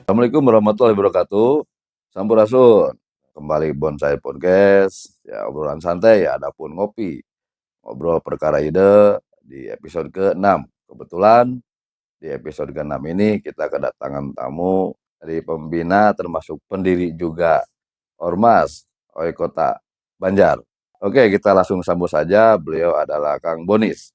Assalamualaikum warahmatullahi wabarakatuh. Sampurasun. Kembali Bonsai Podcast. Ya, obrolan santai ya, adapun ngopi. Ngobrol perkara ide di episode ke-6. Kebetulan di episode ke-6 ini kita kedatangan tamu dari pembina termasuk pendiri juga Ormas OI Kota Banjar. Oke, kita langsung sambut saja. Beliau adalah Kang Bonis.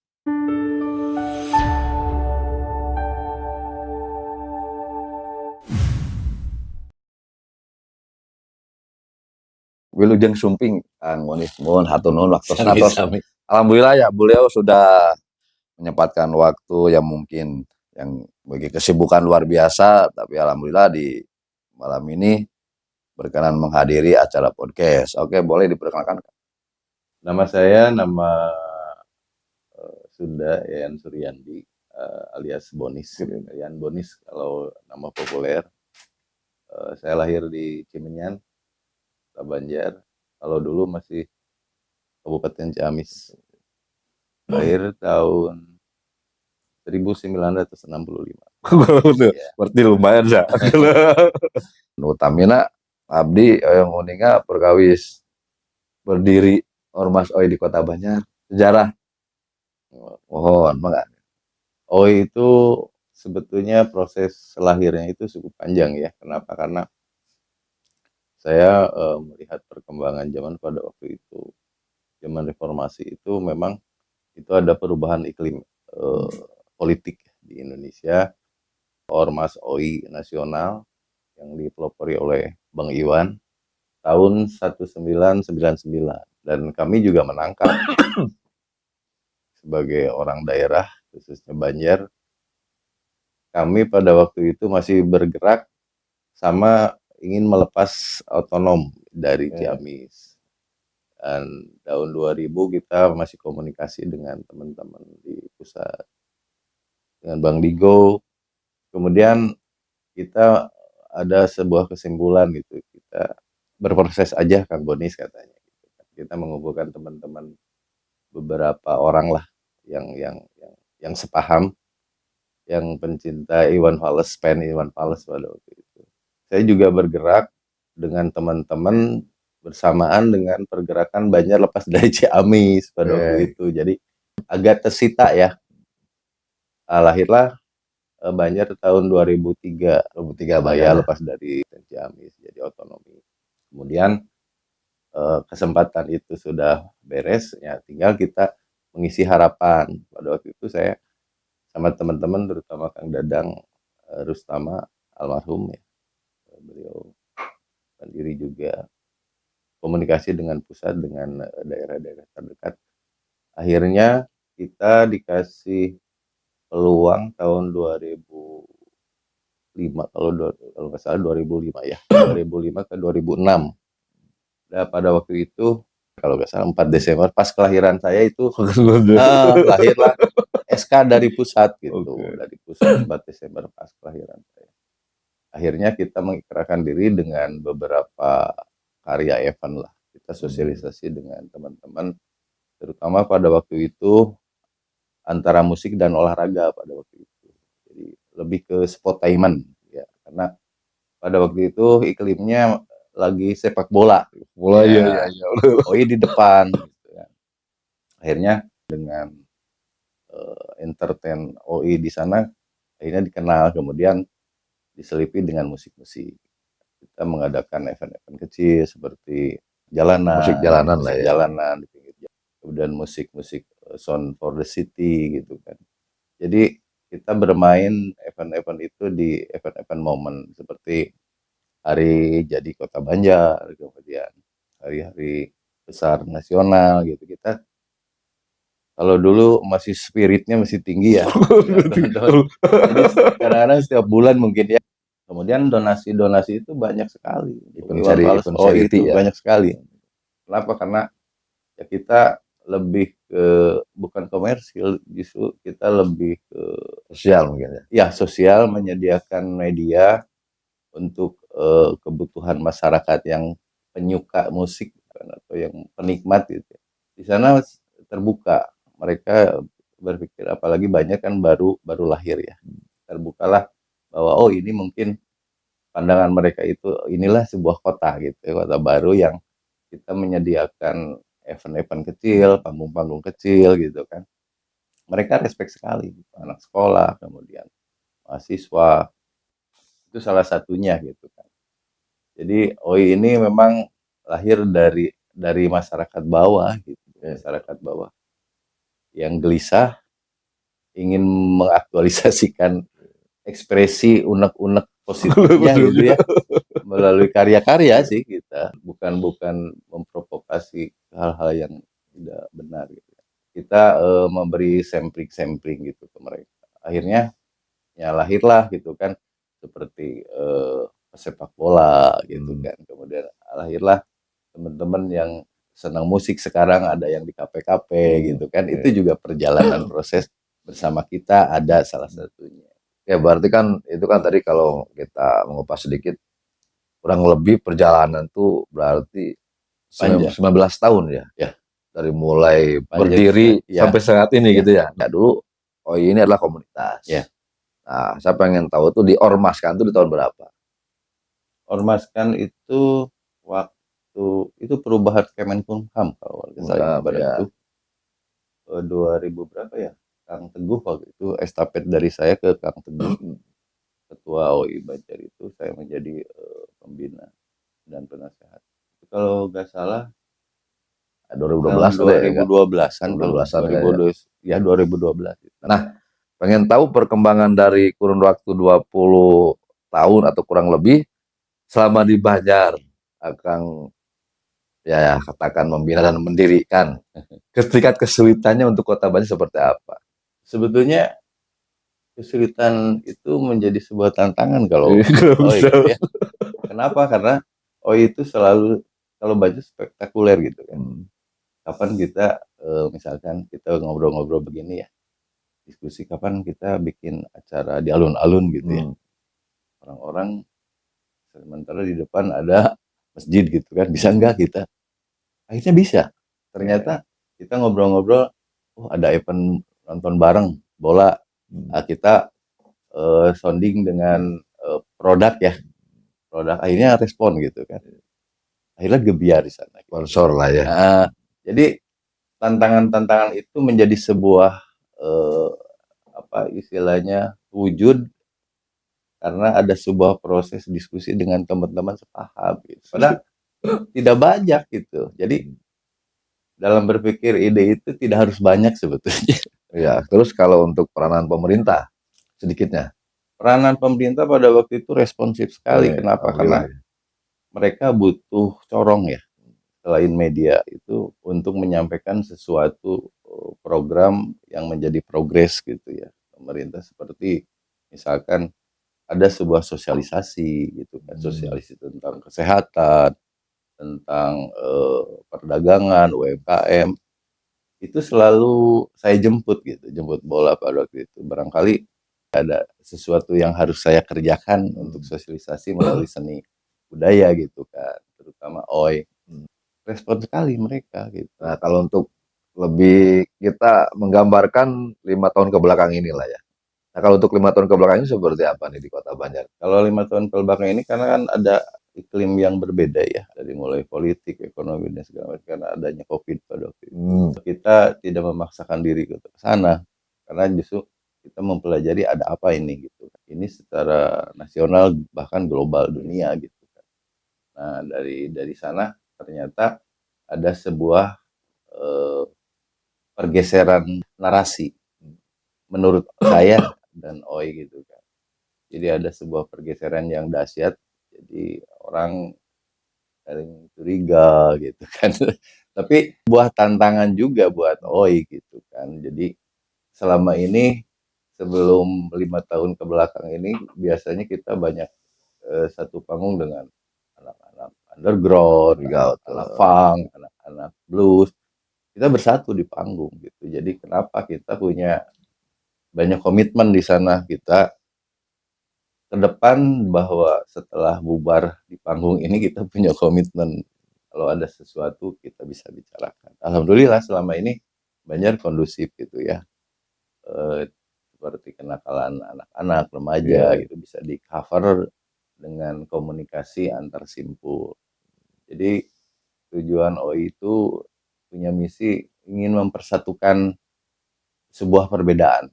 Wilujeng Sumping, Kang Bonis. Mohon hatur nuhun waktusna tos. Sami-sami. Alhamdulillah ya, beliau sudah menyempatkan waktu yang mungkin yang bagi kesibukan luar biasa, tapi alhamdulillah di malam ini berkenan menghadiri acara podcast. Oke, boleh diperkenalkan. Nama saya Sunda Yayan Suryandi, alias Bonis. Yayan Bonis kalau nama populer. Saya lahir di Cimenyan, Kota Banjar. Kalau dulu masih Kabupaten Ciamis. Lahir tahun 1965. Berarti lumayan ya. Utamina abdi yang uninga perkawis berdiri Ormas OI di Kota Banjar. Sejarah mohon mangga. OI itu sebetulnya proses lahirnya itu cukup panjang ya. Kenapa? Karena saya melihat perkembangan zaman pada waktu itu, zaman reformasi itu memang itu ada perubahan iklim politik di Indonesia. Ormas OI nasional yang dipelopori oleh Bang Iwan tahun 1999, dan kami juga menangkap sebagai orang daerah khususnya Banjar. Kami pada waktu itu masih bergerak sama ingin melepas otonom dari Ciamis. Dan tahun 2000 kita masih komunikasi dengan teman-teman di pusat, dengan Bang Digo. Kemudian kita ada sebuah kesimpulan gitu, kita berproses aja Kang Bonis katanya. Kita mengumpulkan teman-teman beberapa orang lah yang sepaham, yang pencinta Iwan Fals, fan Iwan Fals pada waktu itu. Saya juga bergerak dengan teman-teman bersamaan dengan pergerakan Banjar lepas dari Ciamis pada waktu itu. Jadi agak tersita ya. Lahirlah Banjar tahun 2003. Saya lepas dari Ciamis jadi otonomi. Kemudian kesempatan itu sudah beres, ya tinggal kita mengisi harapan. Pada waktu itu saya sama teman-teman, terutama Kang Dadang Rustama almarhum ya, beliau sendiri juga komunikasi dengan pusat, dengan daerah-daerah terdekat. Akhirnya kita dikasih peluang tahun 2005, kalau nggak salah 2005 ya, 2005 ke 2006. Nah, pada waktu itu kalau nggak salah 4 Desember pas kelahiran saya itu lahirlah SK dari pusat gitu. Dari pusat 4 Desember pas kelahiran saya. Akhirnya kita mengikrarkan diri dengan beberapa karya event lah. Kita sosialisasi dengan teman-teman, terutama pada waktu itu antara musik dan olahraga pada waktu itu. Jadi lebih ke sportainment ya, karena pada waktu itu iklimnya lagi sepak bola. Iya. OI di depan gitu ya. Akhirnya dengan entertain OI di sana akhirnya dikenal, kemudian diselipi dengan musik-musik. Kita mengadakan event-event kecil seperti jalanan, Musik jalanan lah ya. jalanan di pinggir jalan. Kemudian musik-musik Sound for the City gitu kan. Jadi kita bermain event-event itu di event-event momen seperti hari jadi Kota Banjar, kemudian hari-hari besar nasional gitu. Kita kalau dulu masih spiritnya masih tinggi ya. Jadi kadang-kadang setiap bulan mungkin ya. Kemudian donasi-donasi itu banyak sekali. Iwan Fals itu ya. Banyak sekali. Kenapa? Karena ya kita lebih ke bukan komersil, justru kita lebih ke Sosial mungkin ya. Ya, sosial, menyediakan media untuk kebutuhan masyarakat yang penyuka musik kan, atau yang penikmat gitu. Di sana terbuka. Mereka berpikir, apalagi banyak kan baru lahir ya. Terbukalah bahwa oh ini mungkin pandangan mereka itu inilah sebuah kota gitu ya, kota baru yang kita menyediakan event-event kecil, panggung-panggung kecil gitu kan. Mereka respect sekali, gitu. Anak sekolah, kemudian mahasiswa, itu salah satunya gitu kan. Jadi OI ini memang lahir dari masyarakat bawah gitu, masyarakat bawah yang gelisah ingin mengaktualisasikan ekspresi unek-unek positifnya gitu ya melalui karya-karya sih kita, bukan memprovokasi hal-hal yang tidak benar gitu. Kita memberi sampling-sampling gitu ke mereka. Akhirnya ya lahirlah gitu kan seperti pesepak bola gitu kan. Kemudian lahirlah teman-teman yang senang musik sekarang ada yang di kafe-kafe gitu kan. Itu juga perjalanan proses bersama kita ada salah satunya. Ya berarti kan itu kan tadi kalau kita mengupas sedikit kurang lebih perjalanan tuh berarti Panjang. 19 tahun ya. Ya. Dari mulai Panjang berdiri ya. sampai saat ini Ya. gitu ya. Nah, dulu ini adalah komunitas. Ya. Nah, saya pengen tahu tuh diormaskan tuh di tahun berapa? Ormaskan itu waktu itu perubahan Kemenkumham kalau saya pada Ya. itu 2000 berapa ya? Kang Teguh waktu itu estafet dari saya ke Kang Teguh ketua OI Banjar itu saya menjadi pembina dan penasehat. Kalau nggak salah 2012 2012-an kalau 2012-an ya 2012. Nah, pengen tahu perkembangan dari kurun waktu 20 tahun atau kurang lebih selama di Banjar, Akang ya katakan membina dan mendirikan. Tingkat kesulitannya untuk Kota Banjar seperti apa? Sebetulnya kesulitan itu menjadi sebuah tantangan kalau OI gitu ya. Kenapa? Karena OI itu selalu kalau Banjar spektakuler gitu kan. Kapan kita misalkan kita ngobrol-ngobrol begini ya, diskusi kapan kita bikin acara di alun-alun gitu ya. Orang-orang sementara di depan ada masjid gitu kan, bisa enggak kita? Akhirnya bisa. Ternyata kita ngobrol-ngobrol, oh ada event nonton bareng bola, kita sounding dengan produk ya, produk akhirnya respon gitu kan. Akhirnya gebiar di sana. Sponsor lah ya. Nah, jadi tantangan-tantangan itu menjadi sebuah apa istilahnya wujud karena ada sebuah proses diskusi dengan teman-teman sepaham gitu. Padahal tidak banyak gitu. Jadi dalam berpikir ide itu tidak harus banyak sebetulnya. Ya, terus kalau untuk peranan pemerintah sedikitnya. Peranan pemerintah pada waktu itu responsif sekali. Kenapa? Karena mereka butuh corong ya. Selain media itu untuk menyampaikan sesuatu program yang menjadi progres gitu ya pemerintah seperti misalkan ada sebuah sosialisasi gitu kan sosialisasi tentang kesehatan tentang perdagangan UMKM itu selalu saya jemput gitu jemput bola pada waktu itu barangkali ada sesuatu yang harus saya kerjakan untuk sosialisasi melalui seni budaya gitu kan terutama OI respon sekali mereka gitu. Nah, kalau untuk lebih kita menggambarkan 5 tahun ke belakang inilah ya. Nah, kalau untuk 5 tahun ke belakang ini seperti apa nih di Kota Banjar? Kalau 5 tahun ke belakang ini karena kan ada iklim yang berbeda ya dari mulai politik, ekonomi dan segala macam karena adanya COVID pada waktu itu. Kita tidak memaksakan diri ke sana karena justru kita mempelajari ada apa ini gitu. Ini secara nasional bahkan global dunia gitu. Nah dari sana ternyata ada sebuah pergeseran narasi menurut saya dan OI gitu kan. Jadi ada sebuah pergeseran yang dahsyat. Jadi orang saling curiga gitu kan. Tapi buah tantangan juga buat OI gitu kan. Jadi selama ini sebelum 5 tahun ke belakang ini biasanya kita banyak satu panggung dengan anak-anak underground, anak funk, anak-anak blues. Kita bersatu di panggung gitu. Jadi kenapa kita punya banyak komitmen di sana kita ke depan bahwa setelah bubar di panggung ini kita punya komitmen kalau ada sesuatu kita bisa bicarakan. Alhamdulillah selama ini Banjar kondusif gitu ya. Seperti kenakalan anak-anak remaja gitu bisa di cover dengan komunikasi antar simpul. Jadi tujuan OI itu punya misi ingin mempersatukan sebuah perbedaan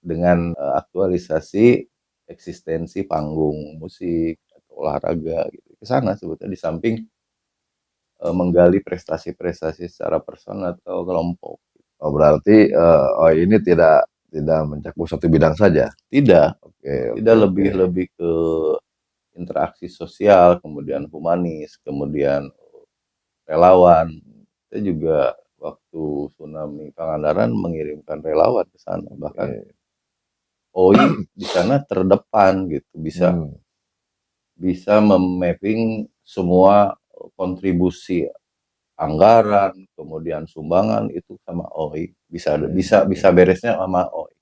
dengan aktualisasi eksistensi panggung musik atau olahraga gitu. Ke sana sebetulnya di samping menggali prestasi-prestasi secara personal atau kelompok. Oh, berarti ini tidak mencakup satu bidang saja. Tidak, Oke, tidak oke, lebih oke. lebih ke interaksi sosial, kemudian humanis, kemudian relawan. Saya juga waktu tsunami Pangandaran mengirimkan relawan ke sana. Bahkan Oke. OI di sana terdepan gitu, bisa Hmm. bisa memapping semua kontribusi anggaran, kemudian sumbangan itu sama OI. Bisa beresnya sama OI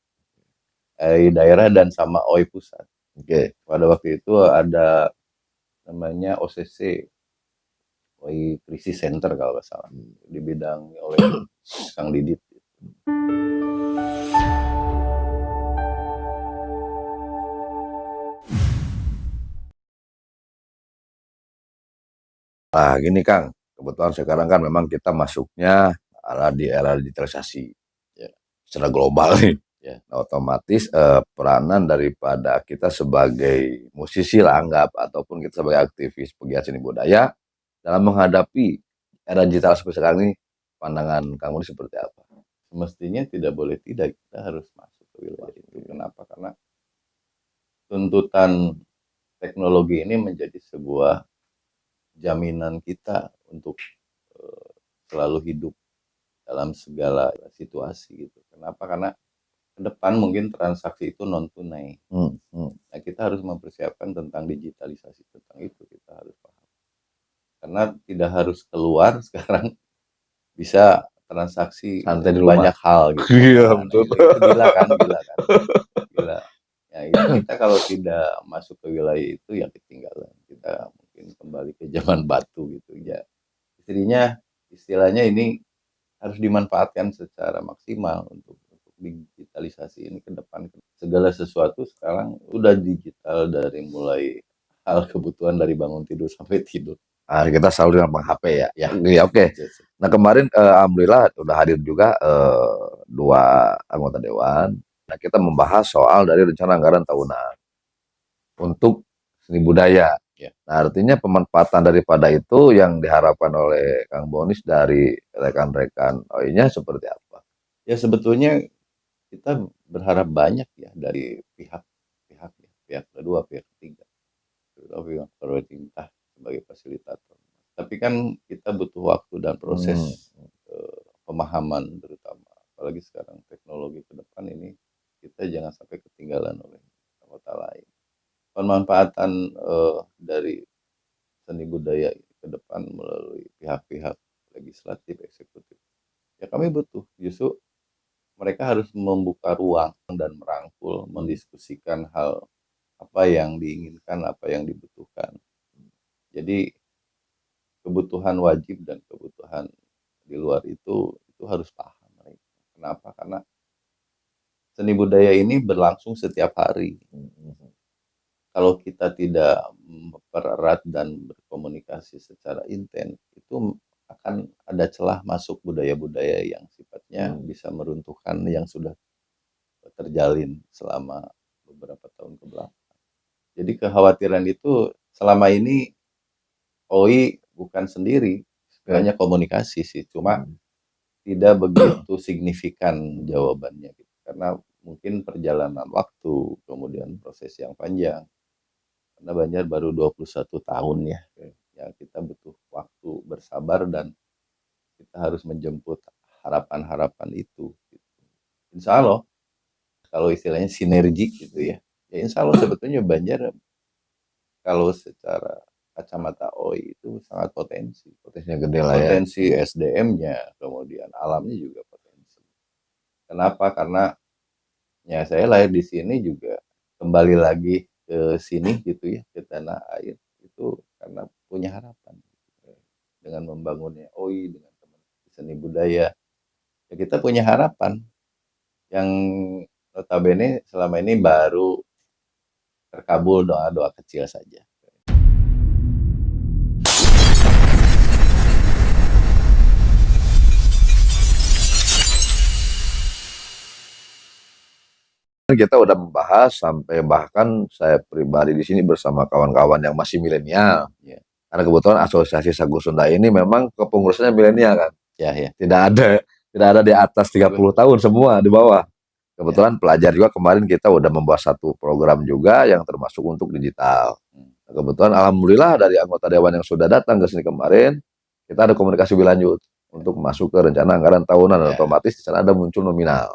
daerah dan sama OI pusat. Oke. Pada waktu itu ada namanya OCC, OI Krisis Center kalau nggak salah, di bidang oleh Kang Didit. Nah, gini Kang, kebetulan sekarang kan memang kita masuknya di era digitalisasi Ya, secara global nih. ya. Nah, otomatis peranan daripada kita sebagai musisi lah anggap ataupun kita sebagai aktivis pegiat seni budaya dalam menghadapi era digital seperti sekarang ini, pandangan kamu ini seperti apa? Semestinya tidak boleh tidak, kita harus masuk ke wilayah itu. Kenapa? Karena tuntutan teknologi ini menjadi sebuah jaminan kita untuk eh, selalu hidup dalam segala situasi gitu. Kenapa? Karena ke depan mungkin transaksi itu non tunai. Nah, kita harus mempersiapkan tentang digitalisasi tentang itu, kita harus paham. Karena tidak harus keluar sekarang bisa transaksi Santai di rumah. banyak hal gitu. Iya, Nah, betul. itu gila kan, gila kan, gila. Ya itu kita kalau tidak masuk ke wilayah itu ya ketinggalan. Kita mungkin kembali ke zaman batu gitu ya. Istilahnya ini harus dimanfaatkan secara maksimal untuk digitalisasi ini ke depan. Segala sesuatu sekarang udah digital dari mulai hal kebutuhan dari bangun tidur sampai tidur. Ah, kita selalu dengan HP ya. Ya, Iya, oke. yes. Nah, kemarin alhamdulillah udah hadir juga dua anggota dewan. Nah, kita membahas soal dari rencana anggaran tahunan untuk seni budaya. Ya. Nah, artinya pemanfaatan daripada itu yang diharapkan oleh Kang Bonis dari rekan-rekan OI-nya seperti apa? Ya sebetulnya kita berharap banyak ya dari pihak ya, pihak kedua, pihak ketiga, terutama pihak pemerintah sebagai fasilitator. Tapi kan kita butuh waktu dan proses pemahaman terutama, apalagi sekarang teknologi ke depan ini kita jangan sampai ketinggalan oleh kota lain. Pemanfaatan dari seni budaya ke depan melalui pihak-pihak legislatif, eksekutif. Ya kami butuh justru mereka harus membuka ruang dan merangkul, mendiskusikan hal apa yang diinginkan, apa yang dibutuhkan. Jadi kebutuhan wajib dan kebutuhan di luar itu harus paham mereka. Kenapa? Karena seni budaya ini berlangsung setiap hari. Kalau kita tidak mempererat dan berkomunikasi secara intens, itu akan ada celah masuk budaya-budaya yang sifatnya bisa meruntuhkan yang sudah terjalin selama beberapa tahun ke belakang. Jadi kekhawatiran itu selama ini OI bukan sendiri, banyak komunikasi sih, cuma tidak begitu signifikan jawabannya gitu. Karena mungkin perjalanan waktu, kemudian proses yang panjang. Karena Banjar baru 21 tahun ya. Ya kita butuh waktu bersabar dan kita harus menjemput harapan-harapan itu. Insya Allah kalau istilahnya sinergi gitu ya. Ya insya Allah sebetulnya Banjar kalau secara kacamata OI itu sangat potensi. Potensinya gede lah ya. Potensi SDM-nya, kemudian alamnya juga potensi. Kenapa? Karena ya saya lahir di sini juga kembali lagi ke sini gitu ya, ke tanah air itu karena punya harapan dengan membangunnya OI dengan teman seni budaya. Ya kita punya harapan yang notabene selama ini baru terkabul doa-doa kecil saja. Kita udah membahas sampai bahkan saya pribadi di sini bersama kawan-kawan yang masih milenial. Ya. Karena kebetulan Asosiasi Sagu Sunda ini memang kepengurusannya milenial kan. Ya. Tidak ada di atas 30 tahun, semua di bawah. Kebetulan pelajar juga kemarin kita udah membuat satu program juga yang termasuk untuk digital. Kebetulan alhamdulillah dari anggota dewan yang sudah datang ke sini kemarin, kita ada komunikasi lebih lanjut untuk masuk ke rencana anggaran tahunan dan otomatis di sana ada muncul nominal.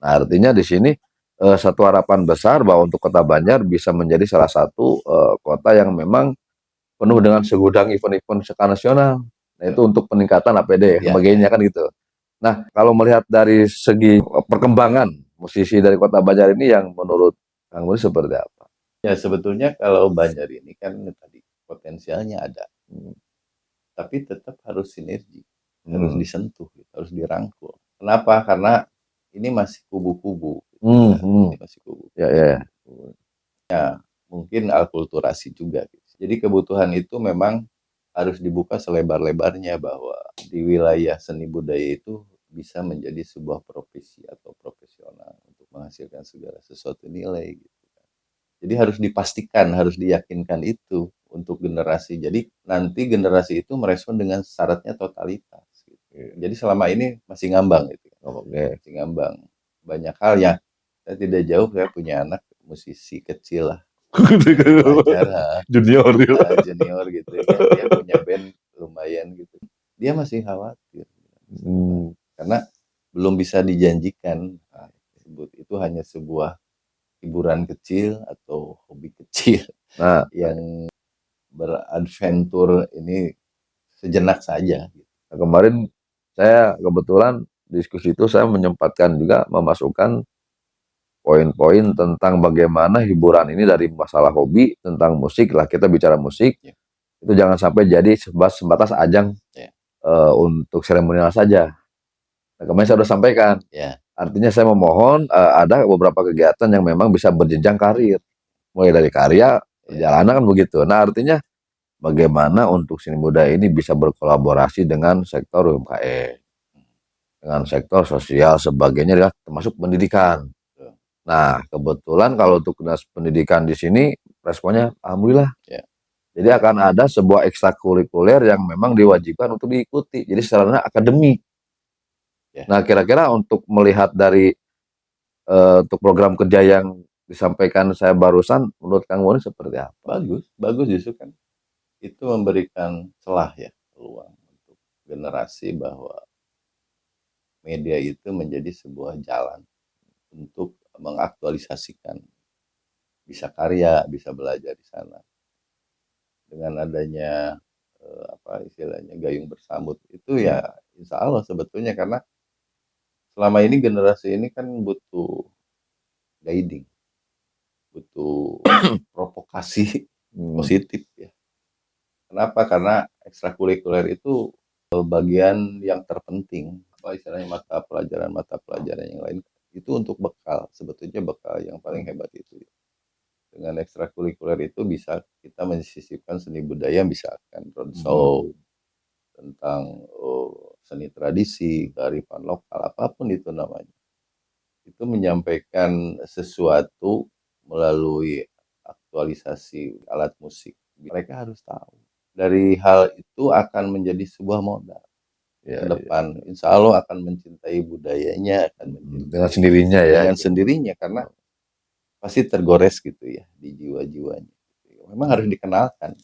Nah, artinya di sini satu harapan besar bahwa untuk Kota Banjar bisa menjadi salah satu kota yang memang penuh dengan segudang event-event skala nasional. Nah, itu untuk peningkatan APD sebagainya kan gitu. Nah, kalau melihat dari segi perkembangan musisi dari Kota Banjar ini yang menurut Kang Boni seperti apa? Ya, sebetulnya kalau Banjar ini kan tadi potensialnya ada. Tapi tetap harus sinergi, harus disentuh, harus dirangkul. Kenapa? Karena ini masih kubu-kubu. Ini masih kubu. Ya. Mungkin akulturasi juga. Jadi kebutuhan itu memang harus dibuka selebar-lebarnya bahwa di wilayah seni budaya itu bisa menjadi sebuah profesi atau profesional untuk menghasilkan segala sesuatu nilai gitu kan. Jadi harus dipastikan, harus diyakinkan itu untuk generasi. Jadi nanti generasi itu merespon dengan syaratnya totalitas gitu. Jadi selama ini masih ngambang gitu. Masih ngambang. Banyak hal ya. Saya tidak jauh, saya punya anak musisi kecil lah. Junior gitu ya. Dia punya band lumayan gitu. Dia masih khawatir karena belum bisa dijanjikan itu hanya sebuah hiburan kecil atau hobi kecil yang beradventur ini sejenak saja. Nah, kemarin saya kebetulan diskusi itu saya menyempatkan juga memasukkan poin-poin tentang bagaimana hiburan ini dari masalah hobi tentang musik lah, kita bicara musik itu jangan sampai jadi sebatas ajang untuk seremonial saja. Nah, kemarin saya sudah sampaikan, artinya saya memohon ada beberapa kegiatan yang memang bisa berjenjang karir, mulai dari karya, perjalanan kan begitu. Nah, artinya bagaimana untuk seni budaya ini bisa berkolaborasi dengan sektor UMKM, dengan sektor sosial sebagainya, termasuk pendidikan. Nah, kebetulan kalau untuk dinas pendidikan di sini responnya alhamdulillah. Jadi akan ada sebuah ekstrakurikuler yang memang diwajibkan untuk diikuti. Jadi sarana akademik. Nah, kira-kira untuk melihat dari untuk program kerja yang disampaikan saya barusan, menurut Kang Boni seperti apa? Bagus justru kan. Itu memberikan celah ya, peluang untuk generasi bahwa media itu menjadi sebuah jalan untuk mengaktualisasikan, bisa karya, bisa belajar di sana. Dengan adanya istilahnya gayung bersambut itu ya insya Allah sebetulnya, karena selama ini generasi ini kan butuh guiding, butuh provokasi positif ya. Kenapa? Karena ekstrakurikuler itu bagian yang terpenting. Istilahnya mata pelajaran yang lain itu untuk bekal, sebetulnya bekal yang paling hebat itu. Dengan ekstrakurikuler itu bisa kita mensisipkan seni budaya, misalkan roadshow tentang seni tradisi, kearifan lokal, apapun itu namanya. Itu menyampaikan sesuatu melalui aktualisasi alat musik. Mereka harus tahu. Dari hal itu akan menjadi sebuah modal ke depan. Insya Allah akan mencintai budayanya, akan mencintai dengan sendirinya ya. Dengan sendirinya, karena pasti tergores gitu ya di jiwa-jiwanya. Memang harus dikenalkan.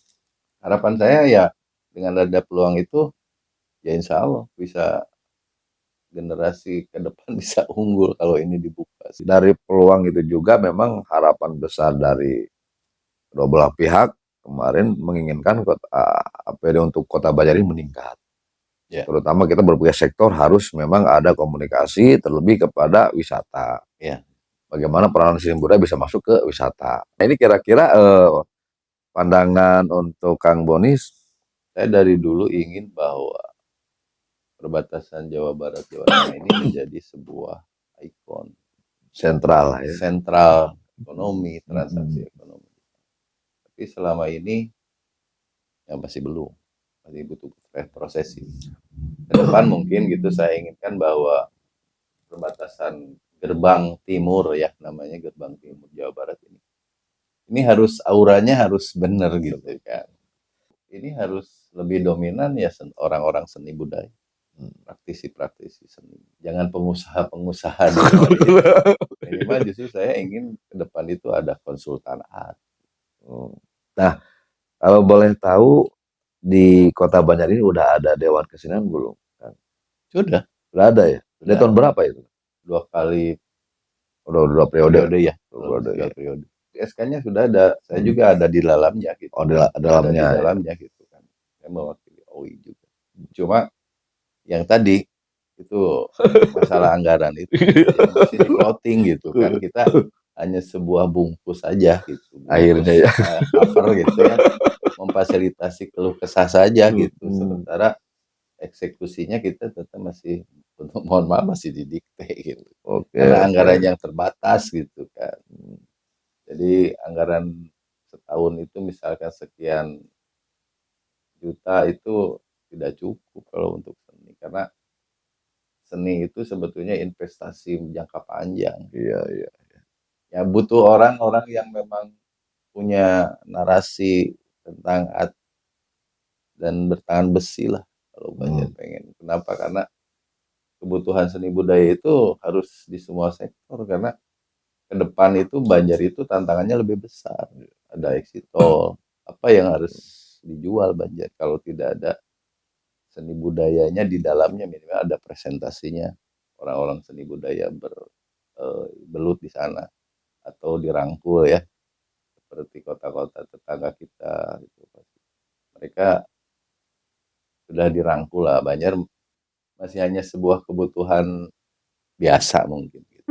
Harapan saya ya dengan ada peluang itu ya insya Allah bisa generasi ke depan bisa unggul kalau ini dibuka. Dari peluang itu juga memang harapan besar dari kedua belah pihak kemarin menginginkan APD untuk Kota Banjar ini meningkat. Terutama kita berbagai sektor harus memang ada komunikasi terlebih kepada wisata. Bagaimana peranan seni budaya bisa masuk ke wisata. Nah, ini kira-kira pandangan untuk Kang Boni. Saya dari dulu ingin bahwa perbatasan Jawa Barat Jawa Tengah ini menjadi sebuah ikon sentral ya. Sentral ekonomi, transaksi ekonomi. Tapi selama ini ya masih belum, masih butuh proses sih. Ke depan mungkin gitu saya inginkan bahwa perbatasan gerbang timur ya, namanya gerbang timur Jawa Barat ini harus auranya harus bener gitu kan. Ini harus lebih dominan ya orang-orang seni budaya, praktisi-praktisi seni. Jangan pengusaha-pengusaha di luar itu. Minimal justru saya ingin ke depan itu ada konsultan art. Nah, kalau boleh tahu di Kota Banjar ini udah ada Dewan Kesenian belum? Sudah, Udah ada ya? Dari sudah tahun berapa itu? 2 kali Udah dua periode. periode ya, Dua periode ya. periode. SK-nya sudah ada, saya juga ada di dalamnya gitu. Oh, di Ada di dalamnya. Ya. dalamnya gitu kan. Saya mewakili OI juga. Cuma yang tadi itu masalah anggaran itu yang masih di plotting gitu kan, kita hanya sebuah bungkus saja gitu, Akhirnya bungkus ya. cover gitu ya, memfasilitasi keluh kesah saja gitu, sementara eksekusinya kita tetap masih, untuk mohon maaf, masih didikte gitu, Oke, karena oke. anggaran yang terbatas gitu kan. Jadi anggaran setahun itu misalkan sekian juta itu tidak cukup kalau untuk seni, karena seni itu sebetulnya investasi jangka panjang. Iya, iya. Ya butuh orang-orang yang memang punya narasi tentang art dan bertahan besi lah kalau banyak pengen. Kenapa? Karena kebutuhan seni budaya itu harus di semua sektor, karena ke depan itu Banjar itu tantangannya lebih besar. Ada exit tol, apa yang harus dijual Banjar kalau tidak ada seni budayanya di dalamnya, minimal ada presentasinya, orang-orang seni budaya belut di sana atau dirangkul ya, seperti kota-kota tetangga kita itu. Mereka sudah dirangkul lah, Banjar masih hanya sebuah kebutuhan biasa mungkin gitu.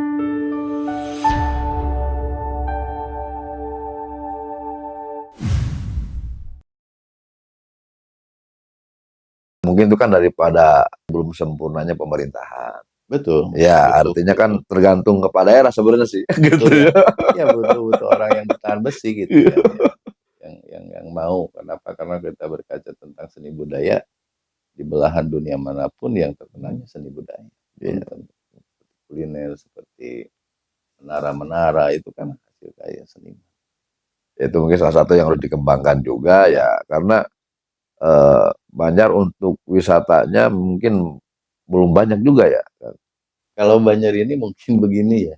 Mungkin itu kan daripada belum sempurnanya pemerintahan. Betul, Ya, butuh artinya kan butuh tergantung kepada daerah sebenarnya sih. betul Gitu ya. ya. Ya butuh orang yang bertahan besi gitu Iya. yang mau. Kenapa? Karena kita berkaca tentang seni budaya, di belahan dunia manapun yang terkenalnya seni budaya. Iya. Kuliner seperti menara-menara itu kan hasil karya seni. Itu mungkin salah satu yang harus dikembangkan juga ya, karena Banjar untuk wisatanya mungkin belum banyak juga ya. Kalau Banjar ini mungkin begini ya,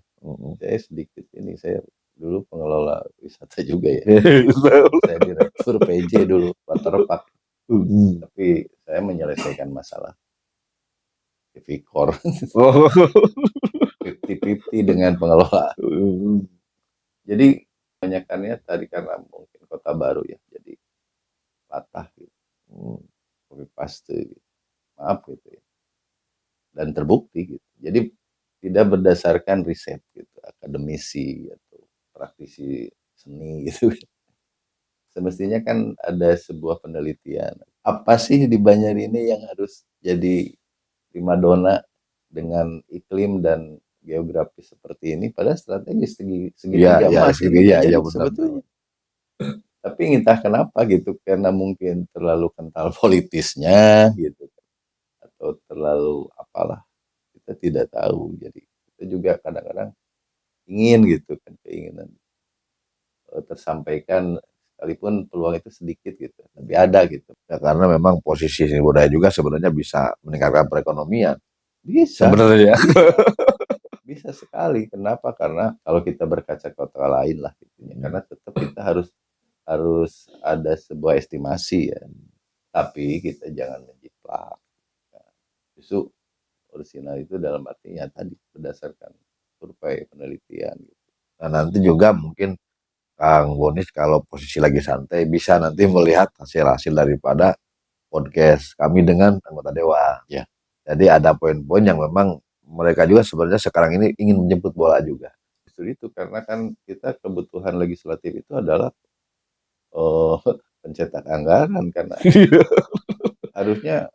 saya sedikit ini, saya dulu pengelola wisata juga ya. Saya direktur PJ dulu, Waterpark. Tapi saya menyelesaikan masalah Vicor Oh. 50-50 dengan pengelola. Jadi kebanyakannya tadi karena mungkin kota baru ya, jadi latah gitu, copy paste gitu. Maaf gitu ya. Dan terbukti gitu. Jadi tidak berdasarkan riset gitu, akademisi atau praktisi seni gitu. Semestinya kan ada sebuah penelitian. Apa sih di Banjar ini yang harus jadi primadona dengan iklim dan geografis seperti ini? Padahal strategi segitiga Iya, emas ini iya, Banjar iya itu benar. sebetulnya. Tapi entah kenapa gitu, karena mungkin terlalu kental politisnya gitu, atau terlalu apalah, kita tidak tahu. Jadi kita juga kadang-kadang ingin gitu kan, keinginan tersampaikan, sekalipun peluang itu sedikit gitu, tapi ada gitu. Ya, karena memang posisi seni budaya juga sebenarnya bisa meningkatkan perekonomian. Bisa, Sebenarnya. bisa, bisa sekali. Kenapa? Karena kalau kita berkaca kota lain lah gitu ya, karena tetap kita harus harus ada sebuah estimasi ya. Tapi kita jangan menjiplak. Justru orisinal itu dalam artinya tadi berdasarkan survei penelitian gitu. Nah, nanti juga mungkin Kang Bonis kalau posisi lagi santai bisa nanti melihat hasil-hasil daripada podcast kami dengan anggota dewan. Ya. Jadi ada poin-poin yang memang mereka juga sebenarnya sekarang ini ingin menjemput bola juga. Justru itu karena kan kita kebutuhan legislatif itu adalah oh, pencetak anggaran, karena harusnya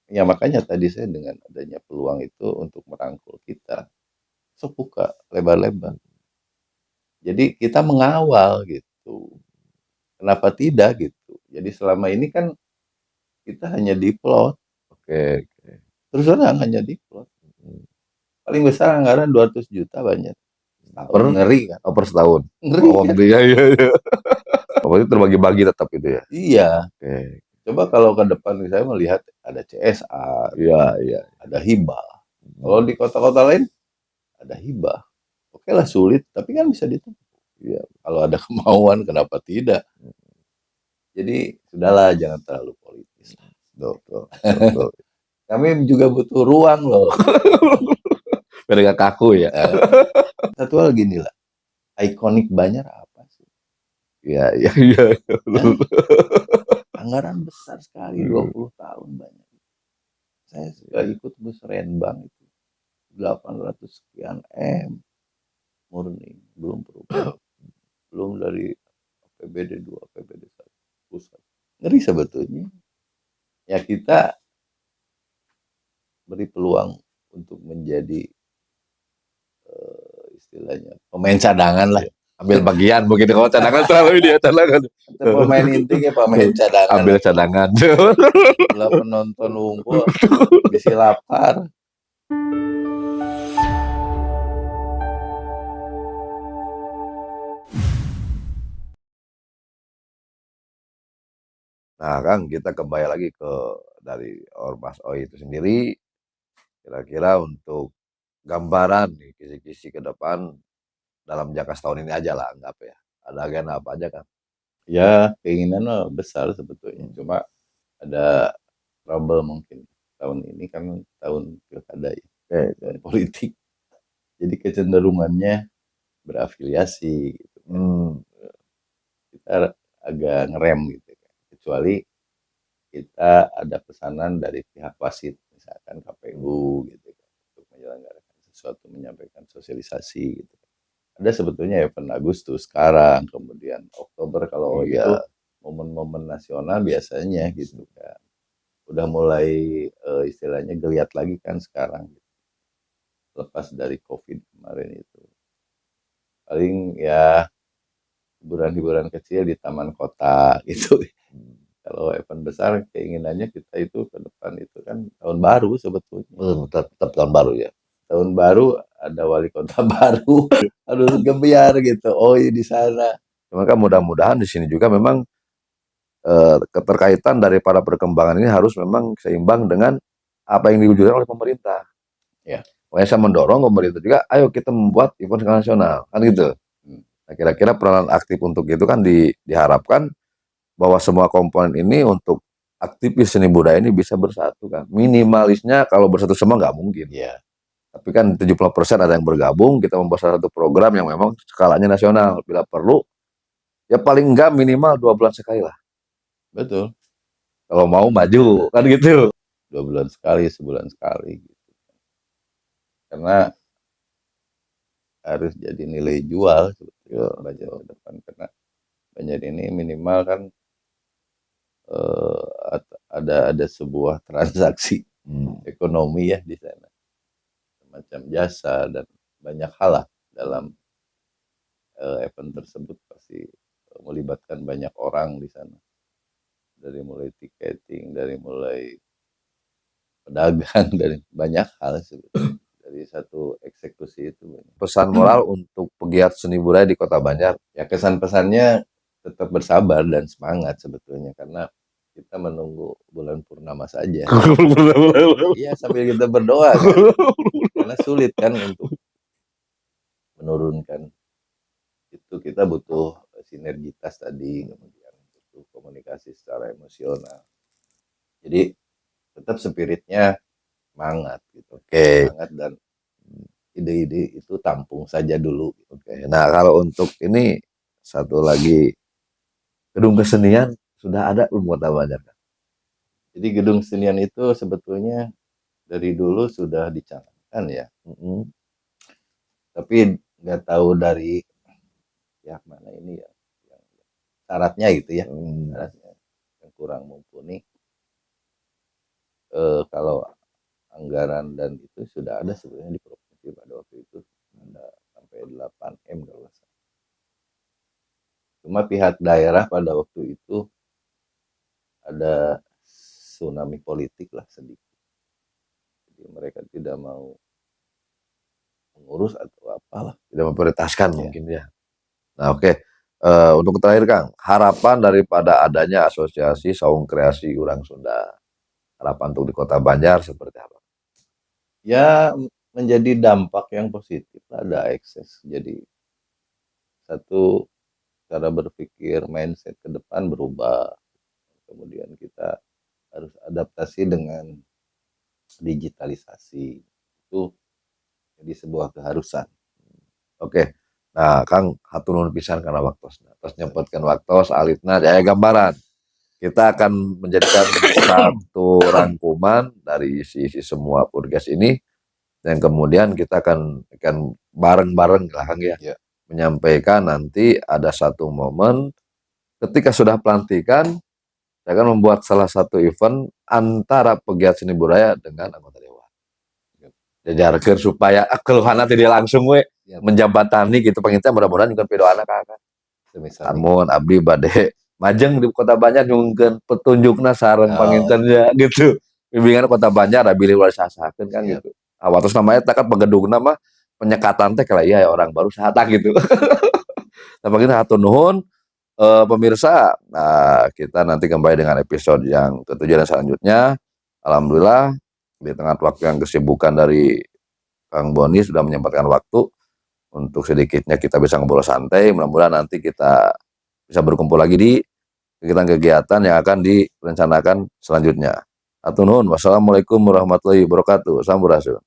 ya, makanya tadi saya dengan adanya peluang itu untuk merangkul kita, sok buka lebar-lebar. Jadi kita mengawal gitu. kenapa tidak gitu. Jadi selama ini kan kita hanya diplot, Oke. terus terang hanya diplot. Paling besar anggaran 200 juta banyak. Per Ngeri kan? per setahun. Ngeri Oh, kan? iya iya iya. Oh, berarti terbagi-bagi tetap itu ya. Iya. Oke. Coba kalau ke depan saya melihat ada CSR, Iya iya. ada hibah. Kalau di kota-kota lain ada hibah. Oke lah sulit, tapi kan bisa ditempuh. Iya. Kalau ada kemauan, kenapa tidak? Jadi sudahlah, jangan terlalu politis lah. Betul, betul. Kami juga butuh ruang loh. Biar nggak kaku ya. Satu hal gini lah, ikonik Banjar apa sih? Iya iya iya. Anggaran besar sekali, 20 tahun banyak. Saya suka ikut bus Renbang itu 800 sekian M murni, belum perubahan, belum dari APBD 2, APBD 1 pusat. Ngeri sebetulnya. Ya kita beri peluang untuk menjadi istilahnya pemain cadangan lah. Ambil bagian begitu kalau cadangan selalu dia cadangan. Pemain inti kayak pemain cadangan. Ambil cadangan. Lah penonton unggul bisa lapar. Nah, Kang, kita kembali lagi ke dari Ormas OI itu sendiri. Kira-kira untuk gambaran nih kisi-kisi ke depan dalam jangka setahun ini aja lah anggap ya. Ada agenda apa aja, Kang? Ya keinginan besar sebetulnya. Cuma ada trouble mungkin. Tahun ini kan tahun pilkada ya, tahun politik. Jadi kecenderungannya berafiliasi gitu. Kita agak ngerem gitu. Kecuali kita ada pesanan dari pihak wasit, misalkan KPU gitu kan, untuk menyelenggarakan sesuatu, menyampaikan sosialisasi gitu. Ada sebetulnya event Agustus sekarang, kemudian Oktober kalau itu momen-momen nasional biasanya gitu kan. Udah mulai istilahnya geliat lagi kan sekarang, lepas dari COVID kemarin itu. Paling ya hiburan-hiburan kecil di taman kota gitu. Kalau event besar keinginannya kita itu ke depan itu kan tahun baru sebetulnya. Tetap tahun baru ya. Tahun baru ada wali kota baru, harus gebiar gitu. Oh iya di sana. Cuman kan mudah-mudahan di sini juga memang keterkaitan daripada perkembangan ini harus memang seimbang dengan apa yang diwujudkan oleh pemerintah. Ya. Makanya saya mendorong pemerintah juga, ayo kita membuat event skala nasional, kan gitu. Nah, kira-kira peranan aktif untuk itu kan diharapkan bahwa semua komponen ini untuk aktivis seni budaya ini bisa bersatu kan. Minimalisnya kalau bersatu semua nggak mungkin. Ya. Tapi kan 70% ada yang bergabung, kita membuat satu program yang memang skalanya nasional. Bila perlu, ya paling enggak minimal 2 bulan sekali lah. Betul. Kalau mau maju, kan gitu. 2 bulan sekali, sebulan sekali. Gitu. Karena harus jadi nilai jual sebetulnya Banjar ke depan. Karena Banjar ini minimal kan ada sebuah transaksi ekonomi ya di sana. Semacam jasa dan banyak hal lah dalam event tersebut pasti melibatkan banyak orang di sana. Dari mulai tiketing, dari mulai pedagang, dari banyak hal sebetulnya. Dari satu eksekusi itu banyak. Pesan moral untuk pegiat seni budaya di Kota Banjar. Ya kesan-pesannya tetap bersabar dan semangat sebetulnya karena kita menunggu bulan purnama saja. Iya sambil kita berdoa kan. Karena sulit kan untuk menurunkan itu, kita butuh sinergitas tadi, kemudian butuh komunikasi secara emosional. Jadi tetap spiritnya semangat gitu. Semangat dan ide-ide itu tampung saja dulu. Nah, kalau untuk ini satu lagi gedung kesenian sudah ada belum Kota Banjar? Jadi gedung kesenian itu sebetulnya dari dulu sudah dicanangkan ya. Tapi nggak tahu dari pihak mana ini ya, yang syaratnya gitu ya, syaratnya yang kurang mumpuni. Kalau anggaran dan itu sudah ada sebenarnya di provinsi pada waktu itu ada sampai 8 M kalau nggak salah. Cuma Cuma pihak daerah pada waktu itu ada tsunami politik lah sedikit. Jadi mereka tidak mau mengurus atau apalah. Tidak memprioritaskan Ya. mungkin ya. Nah, oke. Untuk terakhir Kang, harapan daripada adanya asosiasi saung kreasi orang Sunda, harapan untuk di Kota Banjar seperti apa? Ya, menjadi dampak yang positif lah, ada ekses. Jadi satu, cara berpikir mindset ke depan berubah. Kemudian kita harus adaptasi dengan digitalisasi. Itu jadi sebuah keharusan. Oke. Nah, Kang hatur nuhun pisan karena waktosna. Terus nyempatkan waktos alitna daya gambaran. Kita akan menjadikan satu rangkuman dari isi semua podcast ini dan kemudian kita akan bareng-bareng lah Kang ya. Ya. Menyampaikan nanti ada satu momen ketika sudah pelantikan saya akan membuat salah satu event antara pegiat seni budaya dengan anggota dewan. Jajarkeun supaya keluhanna teh dia langsung we Ya. menjabatani gitu pengintai mudah-mudahan juga pidoana Kakak. Semisal Amun abdi bade majeng di Kota Banjar nyungkeun petunjukna sareng Oh. pangintennya gitu. Bimbingan Kota Banjar abdi ulah sasakeun kan Siap. gitu. Watos namanya tak kan pegedungna mah penyekatan teh kala ya orang baru sahata gitu. Tapi kita hatur nuhun pemirsa, nah kita nanti kembali dengan episode yang ketujuh dan selanjutnya. Alhamdulillah di tengah waktu yang kesibukan dari Kang Boni sudah menyempatkan waktu untuk sedikitnya kita bisa ngobrol santai. Mudah-mudahan nanti kita bisa berkumpul lagi di kegiatan-kegiatan yang akan direncanakan selanjutnya. Hatur nuhun. Wassalamualaikum warahmatullahi wabarakatuh. Sampurasun.